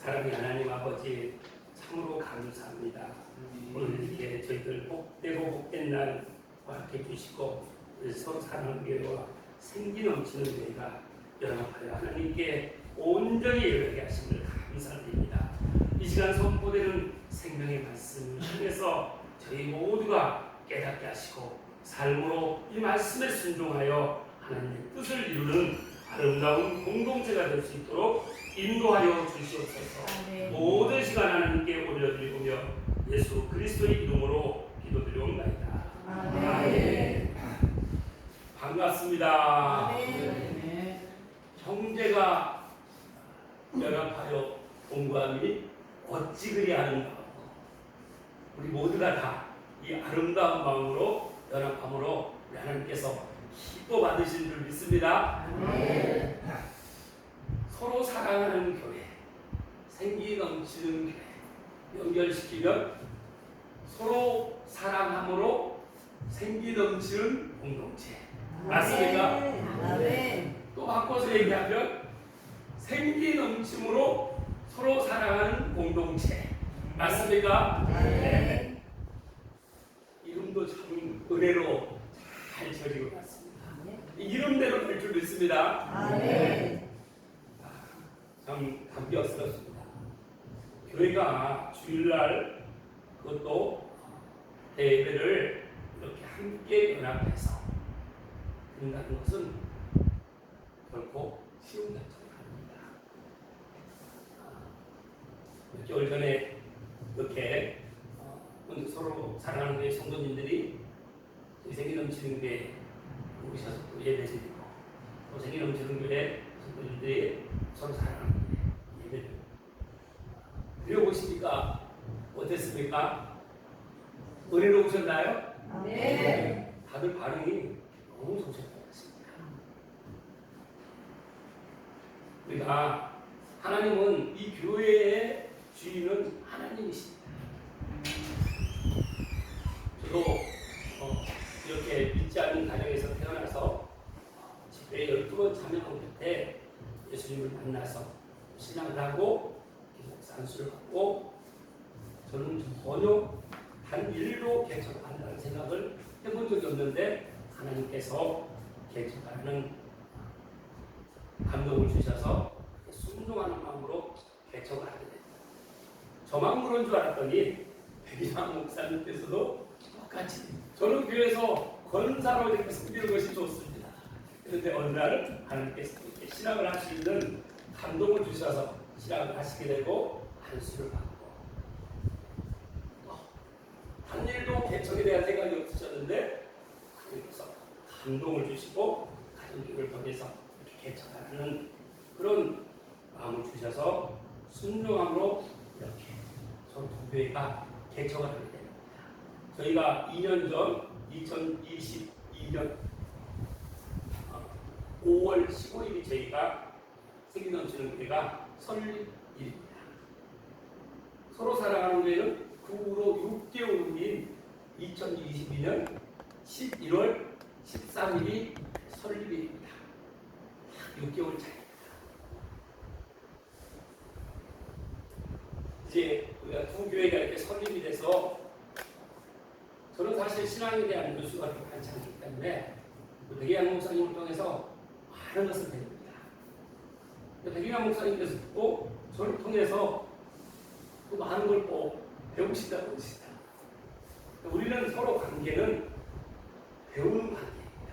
사랑의 하나님 아버지 참으로 감사합니다. 오늘 이렇게 저희들 복되고 복된 날 허락해 주시고 서로 사랑하는 교회와 생기 넘치는 교회가 연합하여 하나님께 온전히 예배하게 하심을 감사드립니다. 이 시간 선포되는 생명의 말씀을 통해서 저희 모두가 깨닫게 하시고 삶으로 이 말씀에 순종하여 하나님의 뜻을 이루는 아름다운 공동체가 될 수 있도록 인도하여 주시옵소서. 모든 시간 하나님께 올려드리고며 예수 그리스도의 이름으로 기도드리옵나이다. 아멘. 반갑습니다. 아멘. 형제가 연합하여 공부함이 어찌 그리 아름다워. 우리 모두가 다 이 아름다운 마음으로 연합함으로 하나님께서 기뻐 받으신 줄 믿습니다. 아멘. 서로 사랑하는 교회, 생기 넘치는 교회 연결시키면 서로 사랑함으로 생기 넘치는 공동체. 맞습니까? 아멘. 또 바꿔서 얘기하면 생기 넘침으로 서로 사랑하는 공동체. 맞습니까? 네. 이름도 참 은혜로 잘 지어지고 있습니다. 이름대로 될 줄 믿습니다. 아멘. 참 감격스럽습니다. 교회가 주일날 그것도 예배를 이렇게 함께 연합해서 드린다는 것은 결코 쉬운 결정이 아닙니다. 몇 개월 전에 이렇게 서로 사랑하는 교회 성도님들이 생기 넘치는 교회 오셔서 또 예배드리고 또 생기 넘치는 교회 성도님들이 서로 사랑하는 예배를 드려보시니까 어땠습니까? 은혜로 오셨나요? 네. 다들 반응이 너무 좋으셨던 것 같습니다. 우리가 하나님은 이 교회의 주인은 하나님이십니다. 저도 이렇게 믿지 않는 가정에서 태어나서 집회에 12번 참여한 끝에 예수님을 만나서 신앙을 하고 목사안수를 받고 저는 전혀 단 1도 개척한다는 생각을 해본 적이 없는데 하나님께서 개척하는 감동을 주셔서 순종하는 마음으로 개척을 하게 됩니다. 저만 그런 줄 알았더니 백이상 목사님께서도 똑같이 저는 교회에서 권사로 이렇게 섬기는 것이 좋습니다. 그런데 어느 날 하나님께서 이렇게 신앙을 할 수 있는 감동을 주셔서 신앙을 하시게 되고 안수를 받고 한 일도 개척에 대한 생각이 없으셨는데 하나님께서 감동을 주시고 가정교회를 통해서 이렇게 개척하는 그런 마음을 주셔서 순종함으로 이렇게 서로 교회가 개척을 하게 됩니다. 저희가 2년 전 2022년 5월 15일이 저희가 생기 넘치는 교회가 설립일입니다. 서로 사랑하는 교회는 그 후로 6개월 후인 2022년 11월 13일이 설립일입니다. 6개월 차입니다. 이제 우리가 두 교회가 이렇게 설립이 돼서 저는 사실 신앙에 대한 뉴스가 많지 않기 때문에 백이양 목사님을 통해서 많은 것을 배웁니다. 백이양 목사님께서 또 저를 통해서 또 많은 걸 또 배우신다고 하십니다. 우리는 서로 관계는 배우는 관계입니다.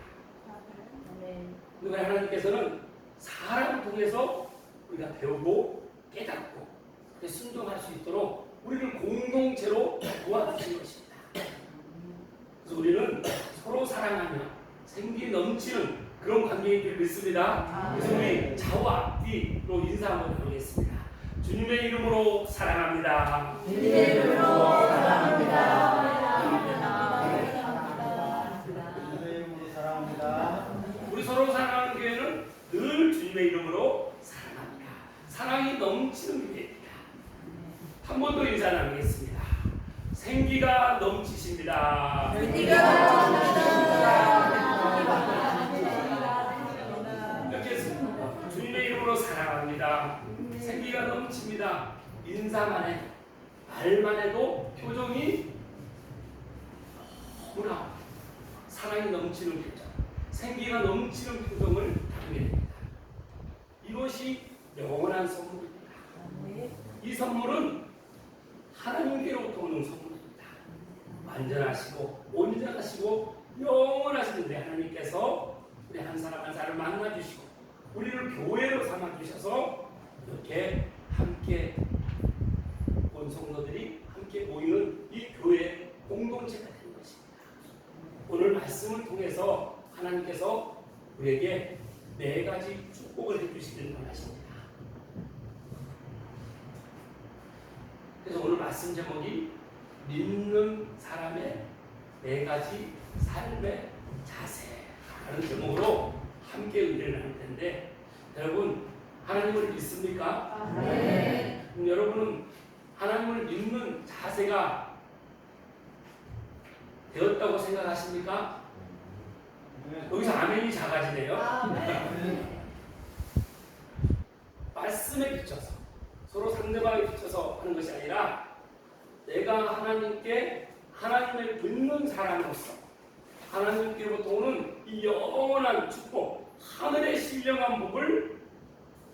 그런데 하나님께서는 사람을 통해서 우리가 배우고 깨닫고 순종할 수 있도록 우리를 공동체로 도와주신 것입니다. 그래서 우리는 서로 사랑하며 생기 넘치는 그런 관계인 줄 믿습니다. 그래서 우리 좌우 앞뒤로 인사 한번 드리겠습니다. 주님의 이름으로 사랑합니다. 주님의 이름으로 사랑합니다. 주님의 이름으로 사랑합니다. 우리 서로 사랑하는 교회는 늘 주님의 이름으로 사랑합니다. 사랑이 넘치는 교회입니다. 한 번 더 인사 나누겠습니다. 생기가 넘치십니다. 생기가 넘치십니다. 이렇게 주님의 이름으로 사랑합니다. 생기가 넘칩니다. 인사만 해도 말만 해도 표정이 너무나 사랑이 넘치는 표정, 생기가 넘치는 표정을 담게 됩니다. 이것이 영원한 선물입니다. 이 선물은 하나님께로부터 오는 선물입니다. 완전하시고 온전하시고 영원하시는데 하나님께서 우리 한 사람 한 사람을 만나주시고 우리를 교회로 삼아주셔서 이렇게 함께 온 성도들이 함께 모이는 이 교회 공동체가 되는 것입니다. 오늘 말씀을 통해서 하나님께서 우리에게 4가지 축복을 해주시길 원하십니다. 그래서 오늘 말씀 제목이 믿는 사람의 4가지 삶의 자세라는 제목으로 함께 은혜를 나눌 텐데, 여러분 하나님을 믿습니까? 네. 여러분은 하나님을 믿는 자세가 되었다고 생각하십니까? 여기서 아멘이 작아지네요. 말씀에 비춰서, 서로 상대방에 비춰서 하는 것이 아니라 내가 하나님을 믿는 사람으로서 하나님께로부터 오는 이 영원한 축복, 하늘의 신령한 복을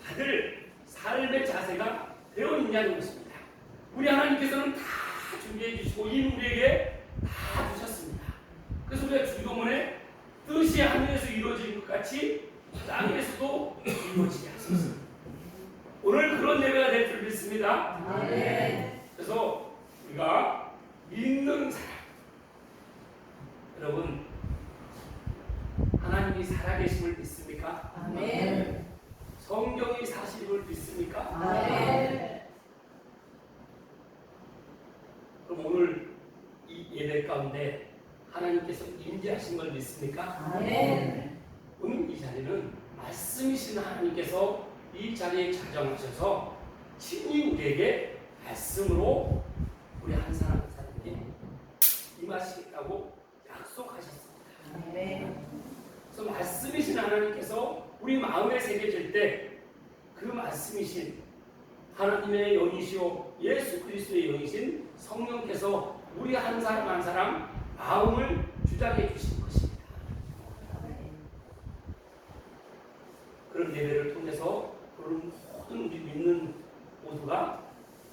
받을 삶의 자세가 되어 있냐는 것입니다. 우리 하나님께서는 다 준비해 주시고 이미 우리에게 다 주셨습니다. 그래서 우리가 주기도문에 뜻이 하늘에서 이루어진 것 같이 땅에서도 이루어지게 하소서. 오늘 그런 예배가 될 줄 믿습니다. 그래서 우리가 믿는 사람, 여러분 하나님이 살아계심을 믿습니까? 아멘. 성경이 사실임을 믿습니까? 아멘. 그럼 오늘 이 예배 가운데 하나님께서 임재하신 걸 믿습니까? 아멘. 오늘 이 자리는 말씀이신 하나님께서 이 자리에 자정하셔서 친히 우리에게 말씀으로 우리 한 사람 한 사람에게 임하시겠다고 약속하셨습니다. 아멘. 그래서 말씀이신 하나님께서 우리 마음에 새겨질 때 그 말씀이신 하나님의 영이시오 예수 그리스도의 영이신 성령께서 우리 한 사람 한 사람 마음을 주장해 주신 것입니다. 그런 예배를 통해서 그런 모든 우리 믿는 모두가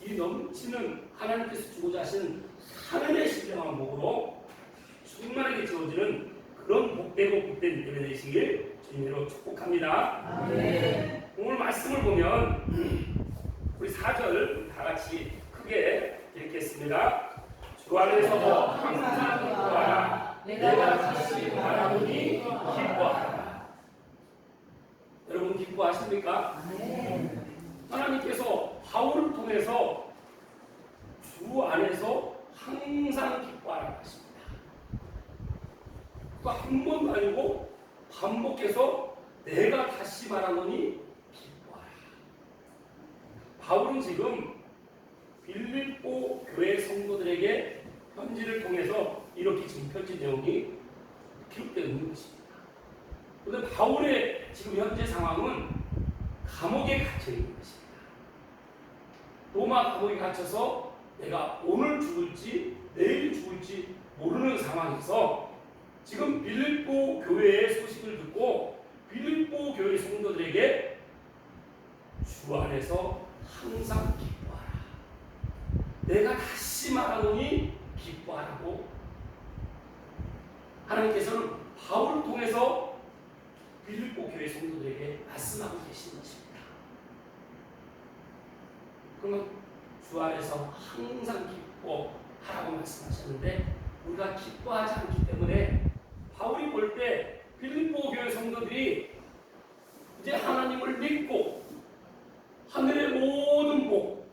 이 넘치는 하나님께서 주고자 하신 하늘의 신령한 복으로 충만하게 지어지는 그런 복되고 복된 예배 되시길 주님으로 축복합니다. 아멘. 오늘 말씀을 보면 우리 4절 다 같이 크게 읽겠습니다. 주 안에서 항상 기뻐하라. 내가 다시 바라보니 기뻐하라. 여러분 기뻐하십니까? 아멘. 하나님께서 바울을 통해서 주 안에서 항상 기뻐하라 하십니다. 또 한 번도 아니고 반복해서 내가 다시 말하노니 기뻐하라. 바울은 지금 빌립보 교회 성도들에게 편지를 통해서 이렇게 지금 편지 내용이 기록되어 있는 것입니다. 그런데 바울의 지금 현재 상황은 감옥에 갇혀 있는 것입니다. 로마 감옥에 갇혀서 내가 오늘 죽을지 내일 죽을지 모르는 상황에서 지금 빌립보 교회의 소식을 듣고 빌립보 교회 성도들에게 주 안에서 항상 기뻐하라. 내가 다시 말하노니 기뻐하라고 하나님께서는 바울을 통해서 빌립보 교회 성도들에게 말씀하고 계시는 것입니다. 그러면 주 안에서 항상 기뻐하라고 말씀하셨는데 우리가 기뻐하지 않기 때문에 바울이 볼 때 빌립보 교회 성도들이 이제 하나님을 믿고 하늘의 모든 복,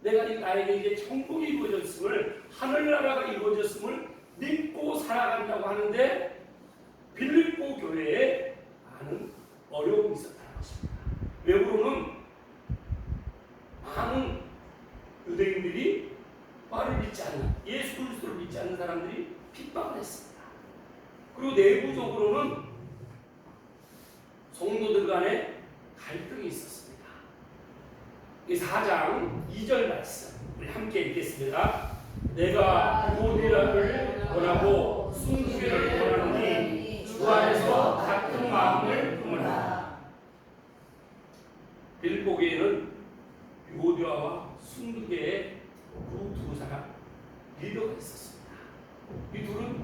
나에게 이제 천국이 이루어졌음을, 하늘나라가 이루어졌음을 믿고 살아간다고 하는데 빌립보 교회에 많은 어려움이 있었다는 것입니다. 외부로는 많은 유대인들이 말을 믿지 않는, 예수 그리스도를 믿지 않는 사람들이 핍박을 했습니다. 그리고 내부적으로는 성도들 간에 갈등이 있었습니다. 이 4장 2절 말씀 우리 함께 읽겠습니다. 내가 유오디아를 원하고 순교를 원하노니 주 안에서 같은 마음을 품으라. 빌보교회는 유오디아와 순교계의 두 사람 리더가 있었습니다. 이 둘은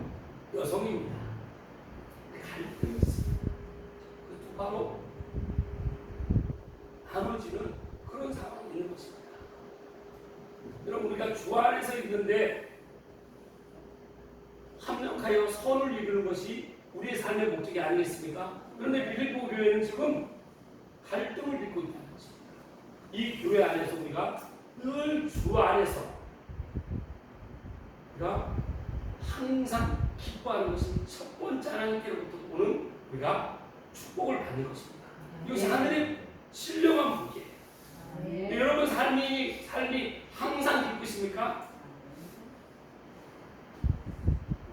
여성입니다. 갈등이 있습니다. 그것도 바로 나눠지는 그런 상황이 있는 것입니다. 여러분, 우리가 주 안에서 있는데 합력하여 선을 이루는 것이 우리의 삶의 목적이 아니겠습니까? 그런데 빌립보 교회는 지금 갈등을 빚고 있다는 것입니다. 이 교회 안에서 우리가 늘 주 안에서 우리가 항상 기뻐하는 것이 첫 번째 하나님께로부터 오는 우리가 축복을 받는 것입니다. 이것이 하늘의 신령한 복이에요. 여러분 삶이 항상 기쁘십니까?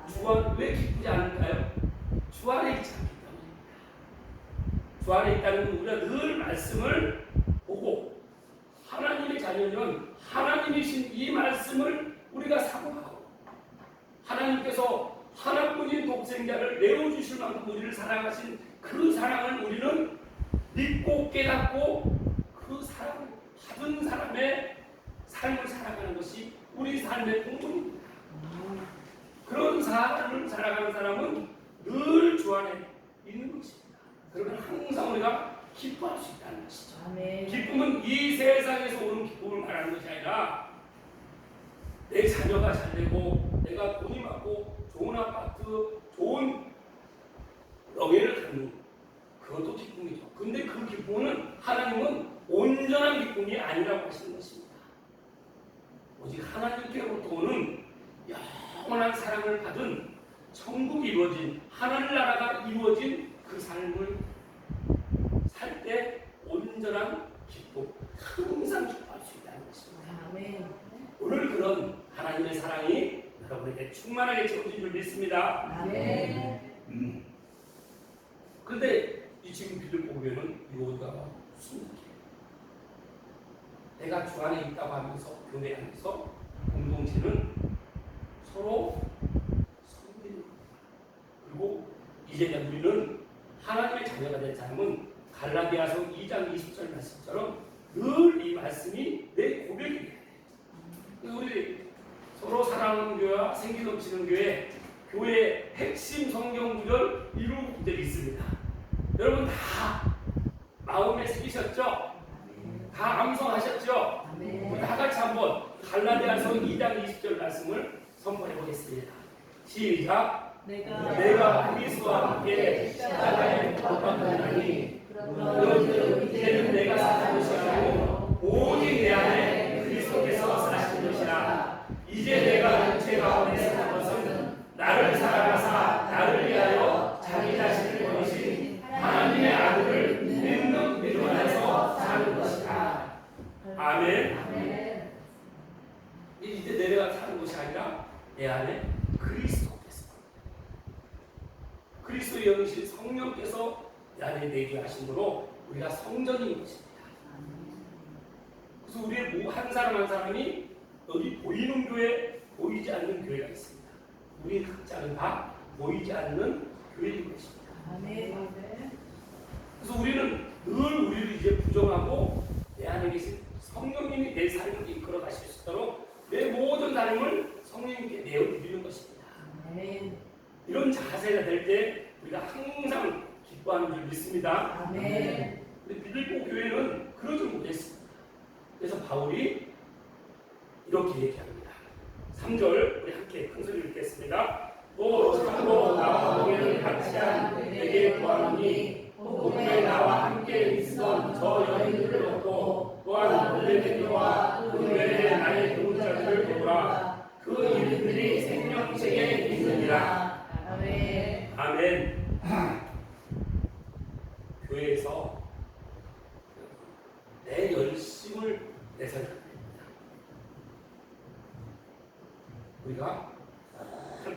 주 안 왜 기쁘지 않을까요? 주 안에 있지 않기 때문입니다. 주 안에 있다는 건 우리가 늘 말씀을 보고 하나님의 자녀는 하나님이신 이 말씀을 우리가 사모하고 하나님께서 하나뿐인 독생자를 내어주실 만큼 우리를 사랑하신 그 사랑을 우리는 믿고 깨닫고 그 사랑을 받은 사람의 삶을 살아가는 것이 우리 삶의 공부입니다. 그런 삶을 살아가는 사람은 늘 주 안에 있는 것입니다. 그러면 항상 우리가 기뻐할 수 있다는 것이죠. 아멘. 기쁨은 이 세상에서 오는 기쁨을 말하는 것이 아니라 내 자녀가 잘 되고 내가 돈이 많고 좋은 아파트, 좋은 명예를 갖는 그것도 기쁨이죠. 근데 그 기쁨은 하나님은 온전한 기쁨이 아니라고 하시는 것입니다. 오직 하나님께로부터 오는 영원한 사랑을 받은 천국이 이루어진 하나님 나라가 이루어진 그 삶을 살 때 온전한 기쁨, 항상 기뻐할 수 있다는 것입니다. 아멘. 오늘 그런 하나님의 사랑이 여러분에게 충만하게 채워진 줄 믿습니다. 아멘. 그런데 이 지금 빌립보 교회는 유오디아와 순교계예요. 내가 주 안에 있다고 하면서 교회 안에서 공동체는 서로 섬기는 겁니다. 그리고 이제 우리는 하나님의 자녀가 된 사람은 갈라디아서 2장 20절 말씀처럼 늘 이 말씀이 내 고백이 돼야 돼요. 우리 서로 사랑하는 교회와 생기 넘치는 교회의 핵심 성경 구절 이런 구절이 있습니다. 여러분 다 마음에 새기셨죠? 다 암송하셨죠? 우리 다 같이 한번 갈라디아서 2장 20절 말씀을 선포해 보겠습니다. 시작. 내가 그리스도와 함께 십자가에 못 박혔나니 그런즉 이제는 내가 사는 것이 아니고 오직 내 안에 그리스도께서 사시는 것이라. 이제 내가 육체 가운데 사는 것은 나를 사랑하사 나를 위하여 자기 자신을 버리신 하나님의 아들을 믿는 믿음 안에서 사는 것이다. 아멘. 이제 내가 사는 것이 아니라 내 안에 그리스도께서, 그리스도의 영이신 성령께서 내 안에 내주하심으로 우리가 성전인 것입니다. 그래서 우리의 한 사람 한 사람이 여기 보이는 교회, 보이지 않는 교회가 있습니다. 우리 각자는 다 보이지 않는 교회인 것입니다. 아멘. 그래서 우리는 늘 우리를 이제 부정하고 내 안에 계신 성령님이 내 삶을 이끌어 가실 수 있도록 내 모든 삶을 성령님께 내어드리는 것입니다. 아멘. 이런 자세가 될 때 우리가 항상 기뻐하는 줄 믿습니다. 아멘. 근데 빌립보 교회는 그러지 못했습니다. 그래서 바울이 이렇게 얘기합니다. 3절 우리 함께 큰 소리로 읽겠습니다. 또 참고 나와 공예를 같이 한 내게 구하노니 복음에 나와 함께 있었던 저 여인들을 얻고 또한 블레셋과 그 외에 나의 동자들을 도우라. 그 이름들이 생명책에 있느니라. 아멘. 아멘. 교회에서 내 열심을 내서는 안 됩니다. 우리가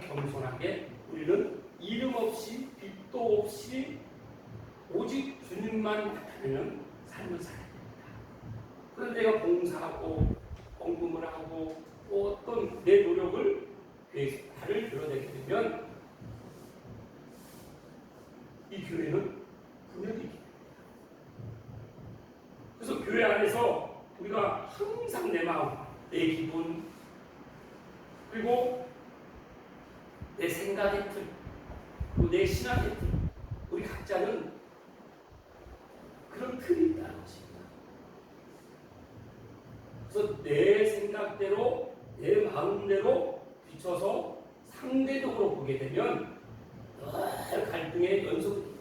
겸손하게 우리는 이름 없이 빛도 없이 오직 주님만 나타내는 삶을 살아야 됩니다. 그런데 내가 봉사하고 공부를 하고 또 어떤 내 노력을 교회에서 나를 드러내게 되면 이 교회는 분명히 이깁니다. 그래서 교회 안에서 우리가 항상 내 마음, 내 기분, 그리고 내 생각의 틀, 그리고 내 신앙의 틀, 우리 각자는 그런 틀이 있다는 것입니다. 그래서 내 생각대로, 내 마음대로 비춰서 상대적으로 보게 되면 늘 갈등의 연속입니다.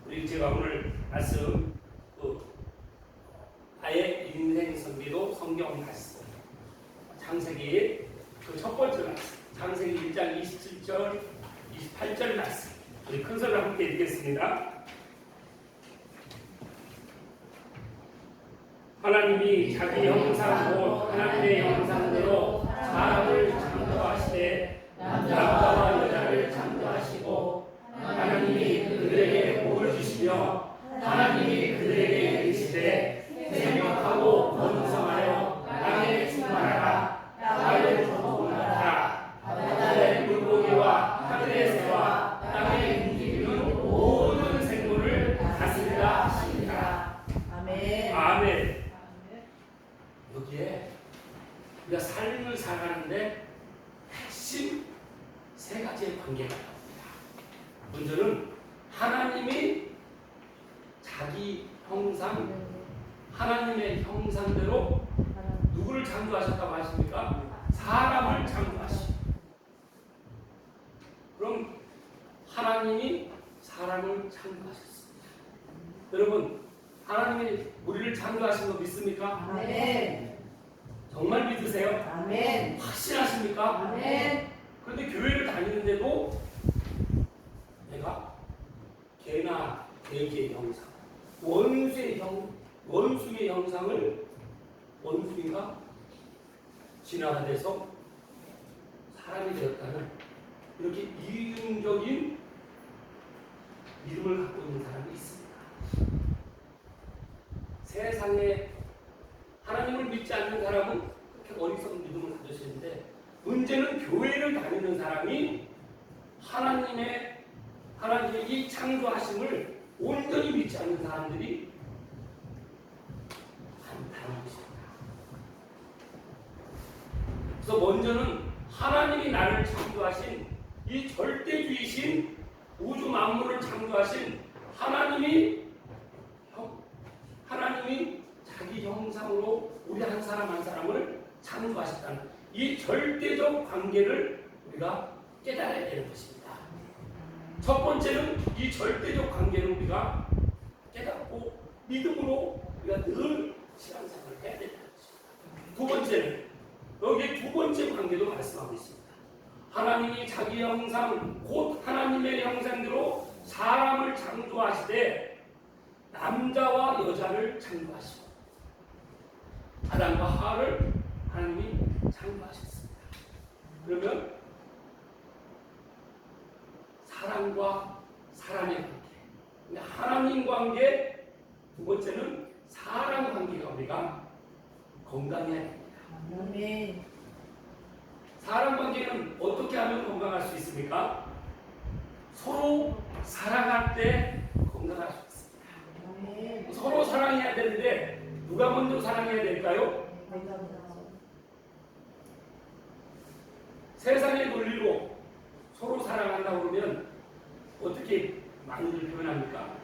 우리 제가 오늘 말씀 나의 인생 선비도 성경 말씀 창세기 그 첫 번째 말씀 창세기 1장 27절 28절 말씀 우리 큰 소리로 함께 읽겠습니다. 하나님이 자기 형상 곧 하나님의 형상대로 사람을 창조하시되 남자와 여자를 창조하시고 하나님이 그들에게 복을 주시며 하나님이 그들에게 이르시되 생육하고 번성하여 땅에 충만하라 땅을 조성하라 바다의 물고기와 하늘의 새와 땅에 움직이는 모든 생물을 다스리라 하시니라. 아멘. 아멘. 여기에 우리가 삶을 살아가는데 핵심 세 가지의 관계가 나옵니다. 먼저는 하나님이 자기 형상, 하나님의 형상대로 누구를 창조하셨다고 하십니까? 사람을 창조하시고. 그럼 하나님이 사람을 창조하셨습니다. 여러분, 하나님이 우리를 창조하신 거 믿습니까? 아멘. 정말 믿으세요? 아멘. 확신하십니까? 아멘. 그런데 교회를 다니는데도 내가 개나 돼지의 형상, 원숭이의 형상을 원숭이가 진화가 돼서 사람이 되었다는 이렇게 이중적인 믿음을 갖고 있는 사람이 있습니다. 세상에 하나님을 믿지 않는 사람은 그렇게 어리석은 믿음을 가지시는데 문제는 교회를 다니는 사람이 하나님의 이 창조하심을 온전히 믿지 않는 사람들이 많다는 것입니다. 그래서 먼저는 하나님이 나를 창조하신 이 절대주의신 우주 만물을 창조하신 하나님이 자기 형상으로 우리 한 사람 한 사람을 창조하셨다는 이 절대적 관계를 우리가 깨달아야 되는 것입니다. 첫 번째는 이 절대적 관계를 우리가 깨닫고 믿음으로 우리가 늘 신앙생활을 해야 된다는 것입니다. 두 번째는 여기 두 번째 관계도 말씀하고 있습니다. 하나님이 자기 형상 곧 하나님의 형상대로 사람을 창조하시되 남자와 여자를 창조하시고 아담과 하와를 하나님이 창조하셨습니다. 그러면 사람과 사람의 관계, 하나님 관계, 두 번째는 사람 관계가 우리가 건강해야 됩니다. 아멘. 사람 관계는 어떻게 하면 건강할 수 있습니까? 서로 사랑할 때 건강할 수 있습니다. 아멘. 서로 사랑해야 되는데 누가 먼저 사랑해야 될까요? 세상의 논리로 서로 사랑한다고 그러면 어떻게 많이들 표현합니까?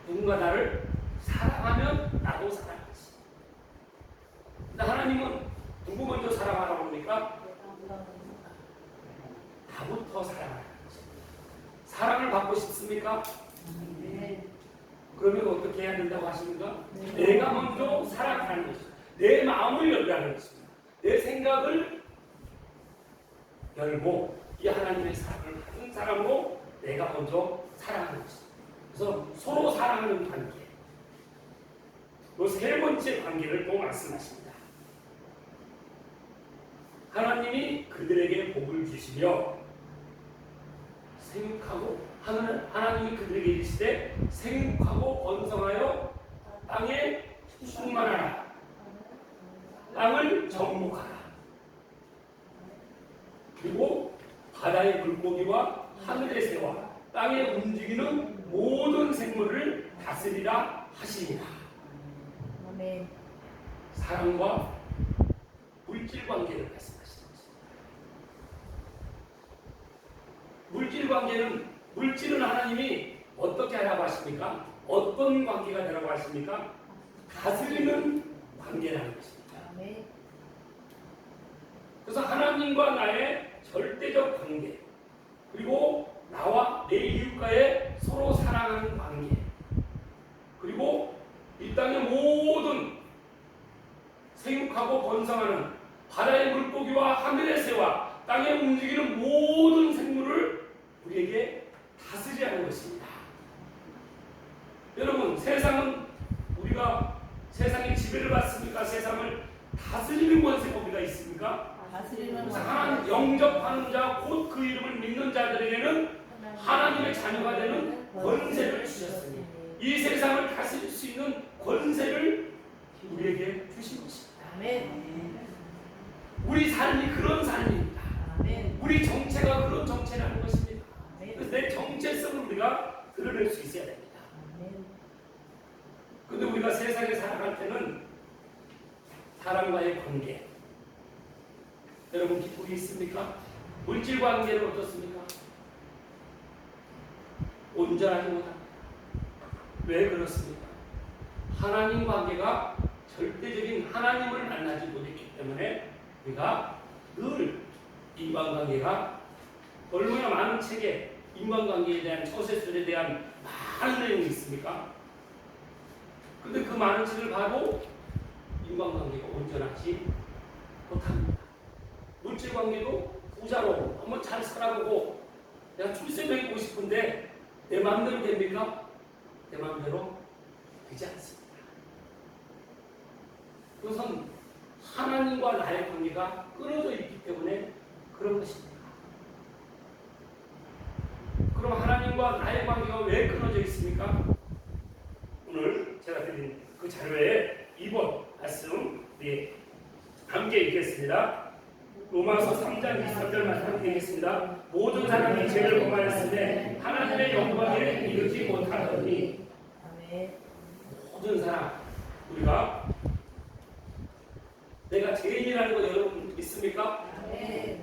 누군가 나를 사랑하면 나도 사랑하지. 근데 하나님은 누구 먼저 사랑하라고 합니까? 나부터 사랑하라는 거죠. 사랑을 받고 싶습니까? 아멘. 그러면 어떻게 해야 된다고 하십니까? 내가 먼저 사랑하는 것이죠. 내 마음을 열라는 것입니다. 내 생각을 열고 이 하나님의 사랑을 받은 사람으로 내가 먼저 사랑하는 것입니다. 그래서 서로 사랑하는 관계. 그 세 번째 관계를 또 말씀하십니다. 하나님이 그들에게 복을 주시며 생육하고 하나님이 그들에게 이르시되 생육하고 번성하여 땅에 땅에 충만하라. 땅을 정복하라. 그리고 바다의 물고기와 하늘의 새와 땅에 움직이는 모든 생물을 다스리라 하시니라. 아멘. 사랑과 물질 관계를 말씀하시는 것입니다. 물질 관계는, 물질은 하나님이 어떻게 하라고 하십니까? 어떤 관계가 되라고 하십니까? 다스리는 관계라는 것입니다. 아멘. 그래서 하나님과 나의 절대적 관계, 그리고 나와 내 이웃과의 서로 사랑하는 관계, 그리고 이 땅의 모든 생육하고 번성하는 바다의 물고기와 하늘의 새와 땅에 움직이는 모든 생물을 우리에게 다스리라는 것입니다. 여러분, 세상은 우리가 세상에 지배를 받습니까? 세상을 다스리는 권세가 우리가 있습니까? 다스리는 그래서 하나님 영접하는 자, 곧 그 이름을 믿는 자들에게는 하나님의 자녀가 되는 권세를 주셨으니 이 세상을 다스릴 수 있는 권세를 우리에게 주신 것입니다. 아멘. 우리 삶이 그런 삶입니다. 아멘. 우리 정체가 그런 정체라는 것입니다. 아멘. 그래서 내 정체성을 우리가 드러낼 수 있어야 됩니다. 아멘. 근데 우리가 세상에 살아갈 때는 사람과의 관계, 여러분 기쁨이 있습니까? 물질 관계는 어떻습니까? 온전하지 못합니다. 왜 그렇습니까? 하나님 관계가 절대적인 하나님을 만나지 못했기 때문에 우리가 늘 인간관계가, 얼마나 많은 책에 인간관계에 대한 처세술에 대한 많은 내용이 있습니까? 근데 그 많은 책을 봐도 인간관계가 온전하지 못합니다. 물질관계도 부자로 한번 잘 살아보고 내가 출세 먹이고 싶은데 내 마음대로 됩니까? 내 마음대로 되지 않습니다. 그것은 하나님과 나의 관계가 끊어져 있기 때문에 그런 것입니다. 그럼 하나님과 나의 관계가 왜 끊어져 있습니까? 오늘 제가 드린 그 자료에 2번 말씀 함께 읽겠습니다. 로마서 3장 23절 말씀 함께 읽겠습니다. 모든 사람이 죄를 범하였으되 하나님의 영광에 이르지 못하더니. 아멘. 모든 사람, 우리가 내가 죄인이라는 거 여러분 믿습니까? 아멘.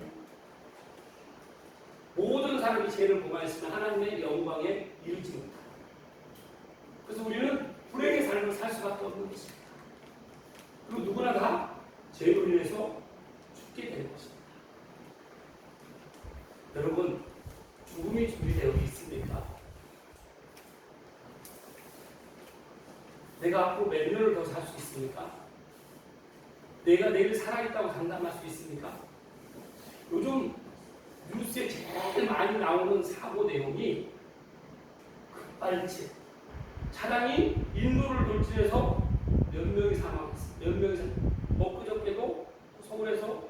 모든 사람이 죄를 범하였으면 하나님의 영광에 이르지 못한다. 그래서 우리는 불행의 삶을 살 수밖에 없는 것입니다. 그리고 누구나 다 죄로 인해서 죽게 되는 것입니다. 여러분, 죽음이 준비되어 있습니까? 내가 앞으로 몇 년을 더 살 수 있습니까? 내가 내일 살아있다고 장담할 수 있습니까? 요즘 뉴스에 제일 많이 나오는 사고 내용이 급발진, 차량이 인도를 돌진해서 몇 명이 사망했어요. 몇 명이 엊그저께도 서울에서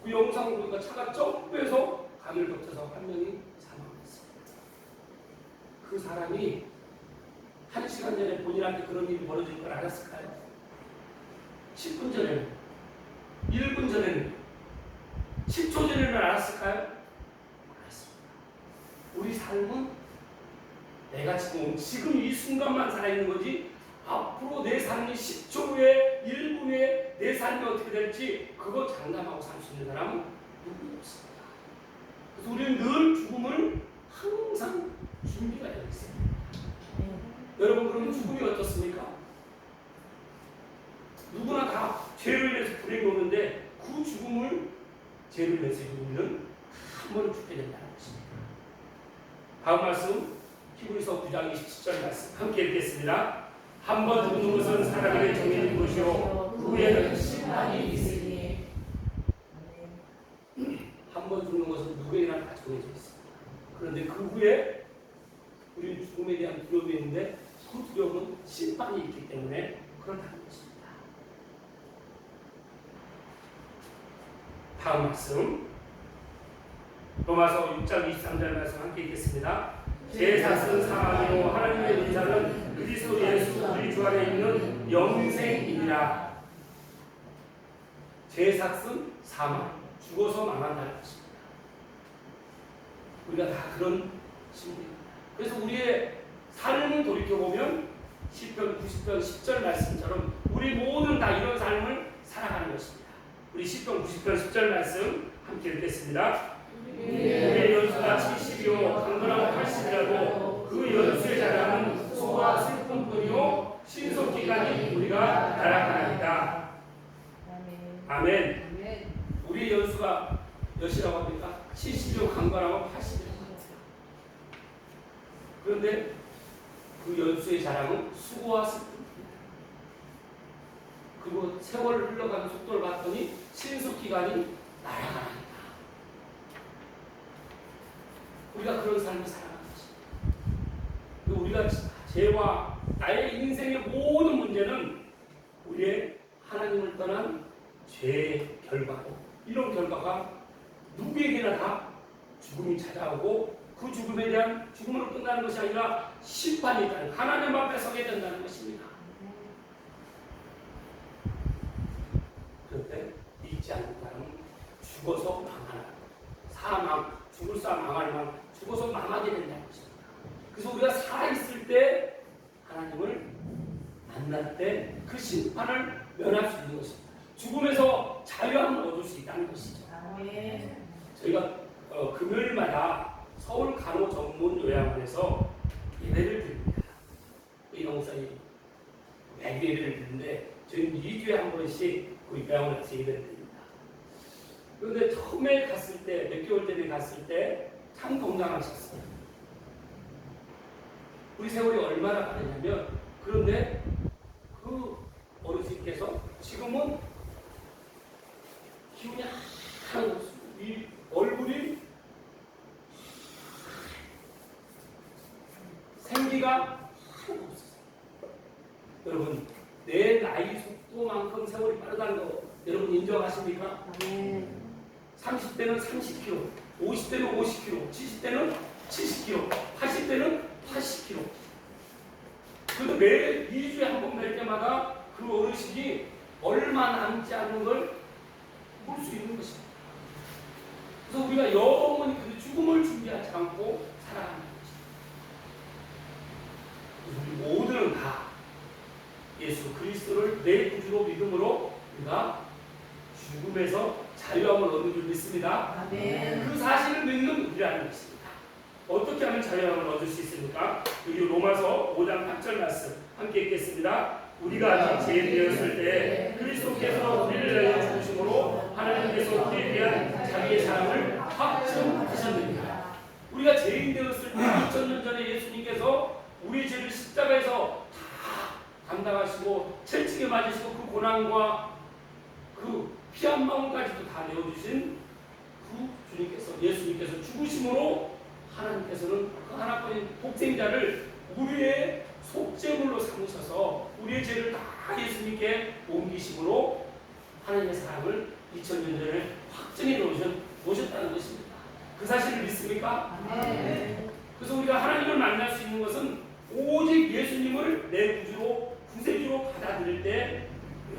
그 영상을 보니까 차가 점프해서 강을 덮쳐서 한 명이 사망했어요. 그 사람이 1시간 전에 본인한테 그런 일이 벌어질 걸 알았을까요? 10분 전에는, 1분 전에는, 10초 전에는 알았을까요? 알았습니다. 우리 삶은 내가 지금 이 순간만 살아있는 거지, 앞으로 내 삶이 10초 후에, 1분 후에 내 삶이 어떻게 될지 그거 장담하고 살 수 있는 사람은 누구도 없습니다. 그래서 우리는 늘 죽음을 항상 준비가 되어 있습니다. 여러분, 그럼 죽음이 어떻습니까? 누구나 다 죄를 위해서 불행이 오는데 그 죽음을 죄를 위해서 우리는 한 번 죽게 된다는 것입니다. 다음 말씀 히브리서 9장 27절 말씀 함께 읽겠습니다. 한 번 죽는 것은 사람에게 정해진 것이요 그 후에는 심판이 있으니. 한 번 죽는 것은 누구에게나 다 정해져 있습니다. 그런데 그 후에 우리는 죽음에 대한 두려움이 있는데 그 두려움은 심판이 있기 때문에 그렇다는 것입니다. 다음 말씀 로마서 6장 23절 말씀 함께 읽겠습니다. 제 탓은 사망이요 하나님의 은사는 그리스도 예수 우리 주 안에 있는 영생이니라. 죄삭은 사망, 죽어서 망한다는 것입니다. 우리가 다 그런 신분입니다. 그래서 우리의 삶을 돌이켜보면 시편 90편 10절 말씀처럼 우리 모두는 다 이런 삶을 살아가는 것입니다. 우리 시편 90편 10절 말씀 함께 읽겠습니다. 우리의 연수가 70이요 강건하고 80이라도 그 연수의 자랑은 소와 슬픔뿐이요 신속기까지 우리가 날아가나이다. 아멘. 우리의 연수가 몇이라고 합니까? 70이요 강건하고 80이라고 합니다. 그런데 그 연수의 자랑은 수고와 슬픔입니다. 그리고 세월을 흘러가는 속도를 봤더니 신속기간이 날아가나이다. 우리가 그런 삶을 살아가는 것입니다. 우리가 죄와 나의 인생의 모든 문제는 우리의 하나님을 떠난 죄의 결과고, 이런 결과가 누구에게나 다 죽음이 찾아오고 그 죽음에 대한 죽음으로 끝나는 것이 아니라 심판이 있다는, 하나님 앞에 서게 된다는 것입니다. 그런데 잊지 않는 사람은 죽어서 망하는, 사망, 죽을사 망하리만 죽어서 망하게 된다는 것입니다. 그래서 우리가 살아있을 때 하나님을 만날 때 그 심판을 면할 수 있는 것입니다. 죽음에서 자유함을 얻을 수 있다는 것이죠. 저희가 금요일마다 서울 간호전문요양원에서 예배를 드립니다. 의농사님 매일예배를 드리는데 저희는 2주에 한 번씩 그 요양원에서 예배를 드립니다. 그런데 처음에 갔을 때, 몇 개월 전에 갔을 때 참 건강하셨어요. 우리 세월이 얼마나 가느냐면, 그런데 그 어르신께서 지금은 기운이 하나도 없습니다. 이 얼굴이 생기가 하나도 없었어요. 여러분, 내 나이 속도만큼 세월이 빠르다는 거 여러분 인정하십니까? 30대는 30kg, 50대는 50kg, 70대는 70kg, 80대는 80kg. 그래도 매 2주에 한 번 뵐 때마다 그 어르신이 얼마 남지 않은 걸 볼 수 있는 것입니다. 그래서 우리가 영원히 그 죽음을 준비하지 않고 살아가는 것입니다. 그래서 우리 모두는 다 예수 그리스도를 내 구주로 믿음으로 우리가 죽음에서 자유함을 얻는 줄 믿습니다. 그 사실을 믿는 우리라는 것입니다. 어떻게 하면 자유함을 얻을 수 있습니까? 여기 로마서 5장 8절 말씀 함께 읽겠습니다. 우리가 아직 죄인되었을 때 그리스도께서 우리를 위하여 죽으심으로 하나님께서 우리에 대한 자기의 사랑을 확증하셨느니라. 우리가 죄인되었을 때 2000년 전에 예수님께서 우리 죄를 십자가에서 다 감당하시고 채찍에 맞으시고 그 고난과 그 피 한 방울까지도 다 내어주신 그 주님께서, 예수님께서 죽으심으로 하나님께서는 그 하나뿐인 독생자를 우리의 속죄물로 삼으셔서 우리의 죄를 다 예수님께 옮기심으로 하나님의 사랑을 2000년 전에 확증해 놓으셨다는 것입니다. 그 사실을 믿습니까? 그래서 우리가 하나님을 만날 수 있는 것은 오직 예수님을 내 구주로, 구세주로 받아들일 때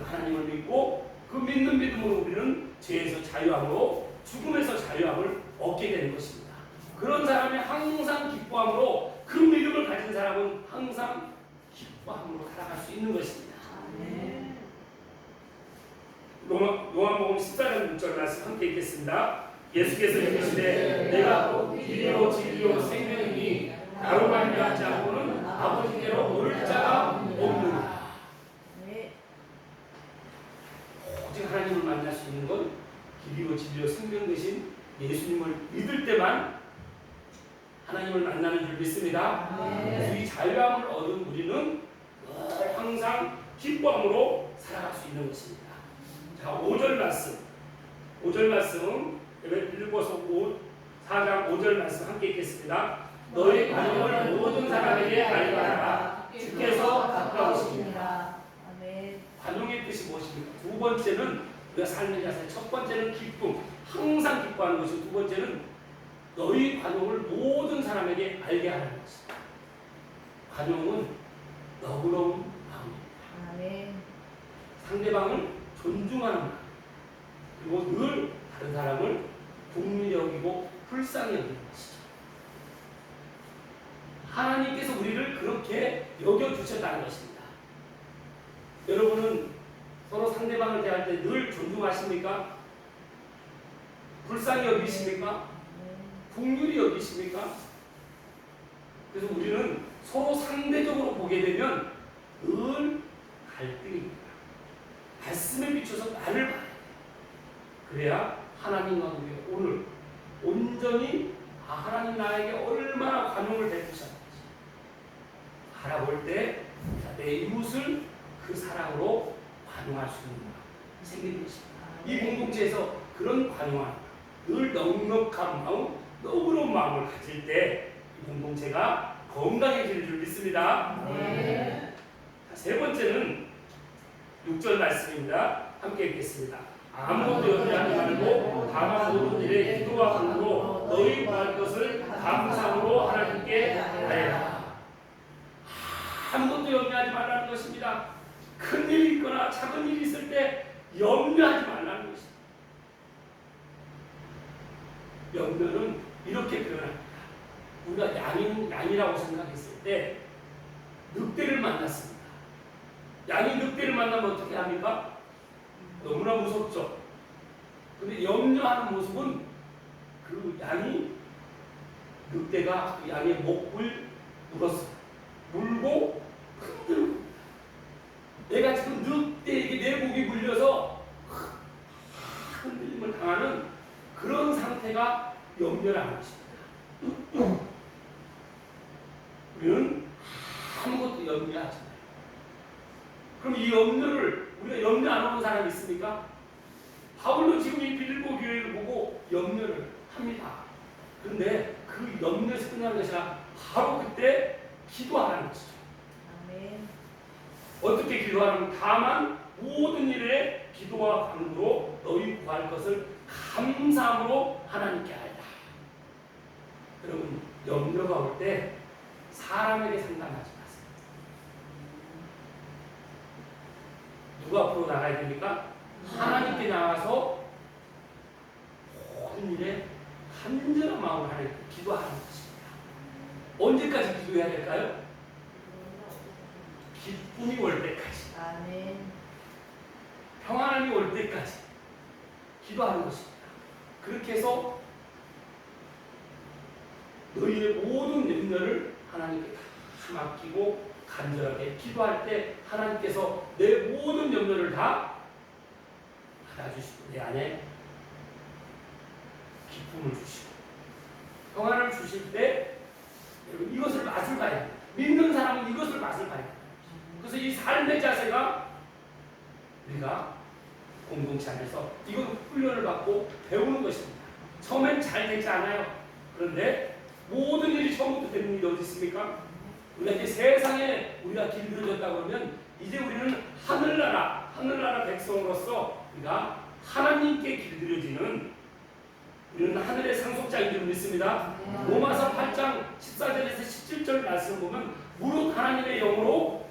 하나님을 믿고 그 믿는 믿음으로 우리는 죄에서 자유함으로 죽음에서 자유함을 얻게 되는 것입니다. 그런 사람이 항상 기뻐함으로, 그 믿음을 가진 사람은 항상 기뻐함으로 살아갈 수 있는 것입니다. 요한복음 14장 6절 말씀 함께 읽겠습니다. 예수께서 이르시되 내가 길이요 진리요 생명이니 나로 말미암지 않고는 아버지께로 오를 자가 없느니라. 오직 하나님을 만날 수 있는 건 길이요 진리요 생명 되신 예수님을 믿을 때만 하나님을 만나는 줄 믿습니다. 그래서 이 자유함을 얻은 우리는 항상 기뻐함으로 살아갈 수 있는 것입니다. 자, 5절 말씀. 5절 말씀, 빌립보서 4장 5절 말씀 함께 읽겠습니다. 너희 관용을 모든 사람에게 알게 하라. 주께서 가까우십니다. 관용의 뜻이 무엇입니까? 두 번째는 우리가 삶의 자세. 첫 번째는 기쁨, 항상 기뻐하는 것이고, 두 번째는 너희 관용을 모든 사람에게 알게 하는 것입니다. 관용은 너그러운 마음입니다. 상대방을 존중하는 마음, 그리고 늘 다른 사람을 긍휼히 여기고 불쌍히 여기는 것이죠. 하나님께서 우리를 그렇게 여겨주셨다는 것입니다. 여러분은 서로 상대방을 대할 때 늘 존중하십니까? 불쌍히 여기십니까? 긍휼히 여기십니까? 그래서 우리는 서로 상대적으로 보게 되면 늘 갈등입니다. 말씀에 비춰서 나를 봐야 돼요. 그래야 하나님과 우리가 오늘 온전히 하나님 나에게 얼마나 관용을 베푸셨는지 알아볼 때 내 이웃을 그 사랑으로 관용할 수 있는 마음이 생기는 것입니다. 이 공동체에서 그런 관용한 늘 넉넉한 마음, 너그러운 마음을 가질 때 이 공동체가 건강해질 줄 믿습니다. 네. 자, 세 번째는 6절 말씀입니다. 함께 읽겠습니다. 아무것도 염려하지 말고 다만 모든 일에 기도와 간구로 너희 구할 것을 감사함으로 하나님께 아뢰라. 아무것도 염려하지 말라는 것입니다. 큰 일이 있거나 작은 일이 있을 때 염려하지 말라는 것입니다. 염려는 이렇게 표현합니다. 우리가 양이라고 생각했을 때 늑대를 만났습니다. 양이 늑대를 만나면 어떻게 합니까? 너무나 무섭죠. 근데 염려하는 모습은 그 양이 늑대가 그 양의 목을 물었어요. 물고 흔들고 내가 지금 늑대에게 내 목이 물려서 흔들림을 당하는 그런 상태가 염려라는 것입니다. 우리는 아무것도 염려하지 마요. 그럼 이 염려를 우리가 염려 안 하는 사람이 있습니까? 바울도 지금 이 빌립보 교회를 보고 염려를 합니다. 그런데 그 염려에서 끝나는 것이 아니라 바로 그때 기도하라는 것이죠. 아멘. 어떻게 기도하는? 다만 모든 일에 기도와 간구로 너희 구할 것을 감사함으로 하나님께 알라. 여러분, 염려가 올 때 사람에게 상담하지 마세요. 누구 앞으로 나가야 됩니까? 하나님께 나가서 모든 일에 간절한 마음으로 하나님께 기도하는 것입니다. 언제까지 기도해야 될까요? 기쁨이 올 때까지, 아멘. 평안함이 올 때까지 기도하는 것입니다. 그렇게 해서 너희의 모든 염려를 하나님께 다 맡기고 간절하게 기도할 때 하나님께서 내 모든 염려를 다 받아주시고 내 안에 기쁨을 주시고 평안을 주실 때 여러분 이것을 맛을 봐야 돼요. 믿는 사람은 이것을 맛을 봐야 돼요. 그래서 이 삶의 자세가 우리가 공동체 안에서 이건 훈련을 받고 배우는 것입니다. 처음엔 잘 되지 않아요. 그런데 모든 일이 처음부터 되는 일이 어디 있습니까? 우리가 이제 세상에 우리가 길들여졌다 그러면 이제 우리는 하늘나라 백성으로서 우리가 하나님께 길들여지는 우리는 하늘의 상속자인 줄 믿습니다. 로마서 8장 14절에서 17절 말씀 보면 무릇 하나님의 영으로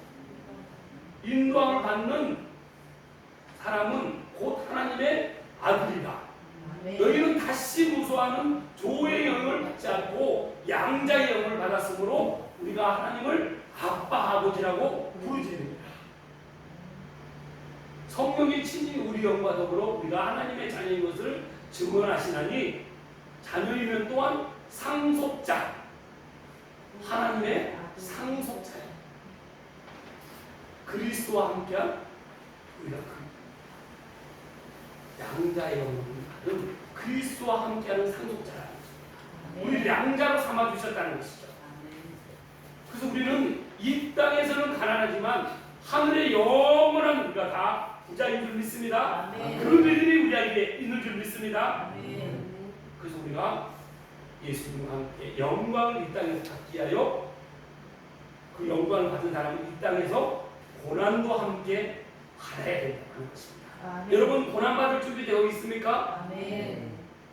인도함을 받는 사람은 곧 하나님의 아들이다. 너희는 다시 무소하는 조의 영을 받지 않고 양자의 영을 받았으므로 우리가 하나님을 아빠 아버지라고 부르지 됩니다. 성령이 친히 우리 영과 더불어 우리가 하나님의 자녀인 것을 증언하시나니 자녀이면 또한 상속자, 하나님의 상속자예요. 그리스도와 함께한 우리가 양자의 영을 받은 그리스도와 함께하는 상속자라는 것입니다. 우리를 양자로 삼아주셨다는 것이죠. 그래서 우리는 이 땅에서는 가난하지만 하늘의 영원한 우리가 다 부자인 줄 믿습니다. 그런 일들이 우리에게 있는 줄 믿습니다. 그래서 우리가 예수님과 함께 영광을 이 땅에서 받기 위하여 그 영광을 받은 사람은 이 땅에서 고난도 함께 받아야 된다는 것입니다. 여러분 고난받을 준비 되어 있습니까?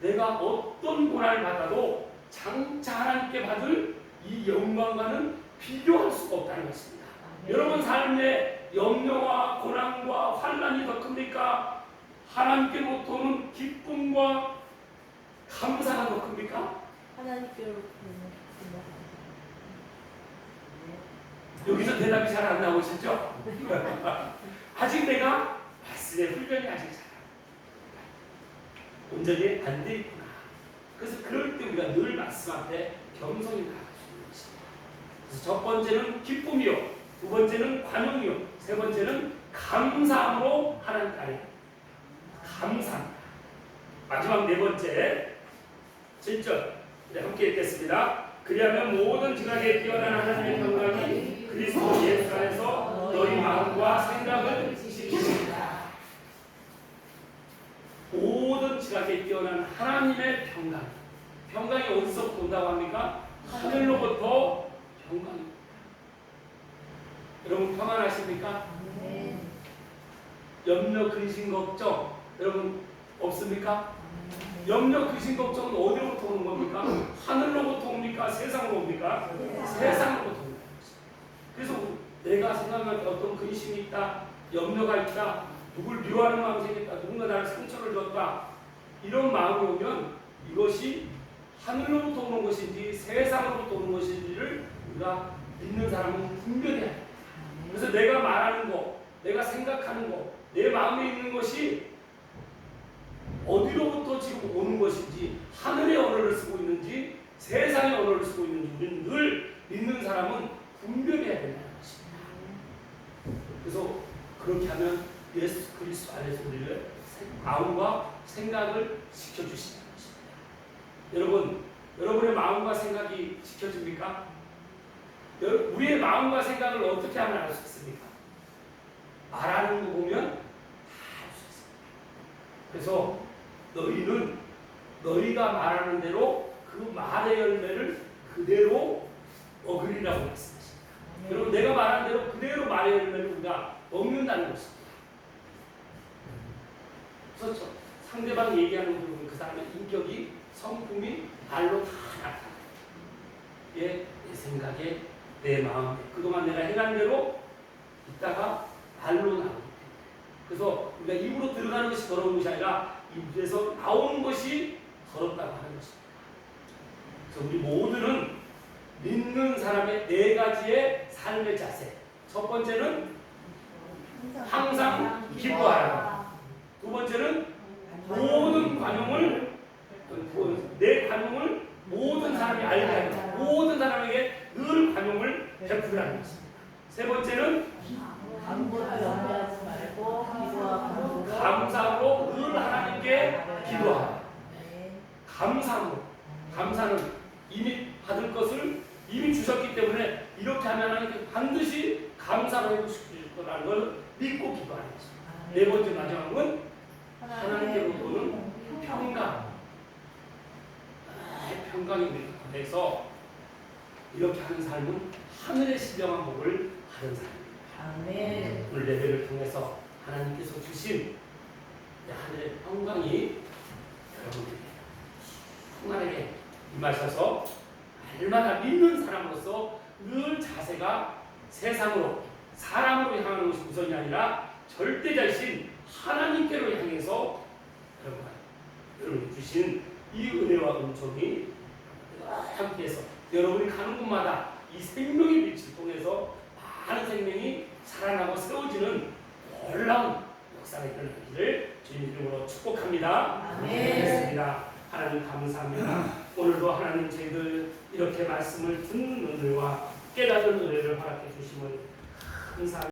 내가 어떤 고난을 받아도 장차 하나님께 받을 이 영광과는 비교할 수가 없다는 것입니다. 여러분 삶에 염려와 고난과 환난이 더 큽니까? 하나님께로부터 오는 기쁨과 감사가 더 큽니까? 하나님께로 여기서 대답이 잘 안 나오시죠? 아직 내가 말씀의 훈련이 아직 잘 온전히 안 돼 있구나. 그래서 그럴 때 우리가 늘 말씀 앞에 겸손히 나아가시는 것입니다. 그래서 첫 번째는 기쁨이요, 두 번째는 관용이요, 세 번째는 감사함으로 하나님 안에 감사합니다. 마지막 네 번째 7절 함께 읽겠습니다. 그리하면 모든 지각에 뛰어난 하나님의 평강이 그리스도 예수 안에서 너희 마음과 생각을 지키십니다. 모든 지각에 뛰어난 하나님의 평강이 어디서부터 온다고 합니까? 하늘로부터 평강입니다. 여러분 평안하십니까? 염려, 근심, 걱정 여러분 없습니까? 염려, 근심, 걱정은 어디로부터 오는 겁니까? 하늘로부터 옵니까? 세상으로 옵니까? 세상으로부터 옵니다. 그래서 내가 생각할 때 어떤 근심이 있다, 염려가 있다, 누굴 미워하는 마음이 생겼다, 누군가 나를 상처를 줬다, 이런 마음이 오면 이것이 하늘로부터 오는 것인지 세상으로부터 오는 것인지를 우리가 믿는 사람은 분별해야 합니다. 그래서 내가 말하는 거, 내가 생각하는 거, 내 마음에 있는 것이 어디로부터 지금 오는 것인지, 하늘의 언어를 쓰고 있는지 세상의 언어를 쓰고 있는지 우리는 늘 믿는 사람은 분별해야 된다는 것입니다. 그래서 그렇게 하면 예수 그리스도 안에서 우리를 마음과 생각을 지켜주신다는 것입니다. 여러분, 여러분의 마음과 생각이 지켜집니까? 우리의 마음과 생각을 어떻게 하면 알 수 있습니까? 말하는 거 보면 다 알 수 있습니다. 그래서 너희는 너희가 말하는 대로 그 말의 열매를 그대로 먹으리라고 말씀하십니다. 여러분, 내가 말하는 대로 그대로 말의 열매를 우리가 먹는다는 것입니다. 그렇죠? 상대방 얘기하는 거 보면 그 사람의 인격이, 성품이 말로 다 나타나요. 내 생각에, 내 마음에 그동안 내가 행한 대로 있다가 말로 나오게. 그래서 우리가 입으로 들어가는 것이 더러운 것이 아니라 입에서 나오는 것이 더럽다고 하는 것입니다. 그래서 우리 모두는 믿는 사람의 네 가지의 삶의 자세. 첫 번째는 항상 기뻐하라. 두 번째는 모든 관용을, 내 관용을 모든 사람이 알게 하라. 모든 사람에게 늘 관용을 베풀라는 것입니다. 세 번째는 아무것도 염려하지 말고 기도하고 감사로 늘 하나님께 기도하라. 감사로. 감사는 이미 받을 것을 이미 주셨기 때문에 이렇게 하면 하나님께 반드시 감사로 해주실 거라는 걸 믿고 기도하는 것입니다. 네 번째 마지막은 하나님께로부터 오는 평강. 평강이 우리 가운데서 이렇게 하는 삶은 하늘의 신령한 복을 받은 삶입니다. 아멘. 오늘 예배를 통해서 하나님께서 주신 하늘의 평강이 여러분에게 평안하게 임하셔서 날마다 믿는 사람으로서 늘 자세가 세상으로, 사람으로 향하는 것이 우선이 아니라 절대자신 하나님께로 향해서 여러분이 주신 이 은혜와 은총이 함께해서 여러분이 가는 곳마다 이 생명의 빛을 통해서 많은 생명이 살아나고 세워지는 놀라운 역사가 일어나기를 주님 이름으로 축복합니다. 아멘. 하나님 감사합니다. 오늘도 하나님 저희들 이렇게 말씀을 듣는 은혜와 깨닫는 은혜를 허락해 주심을 감사합니다.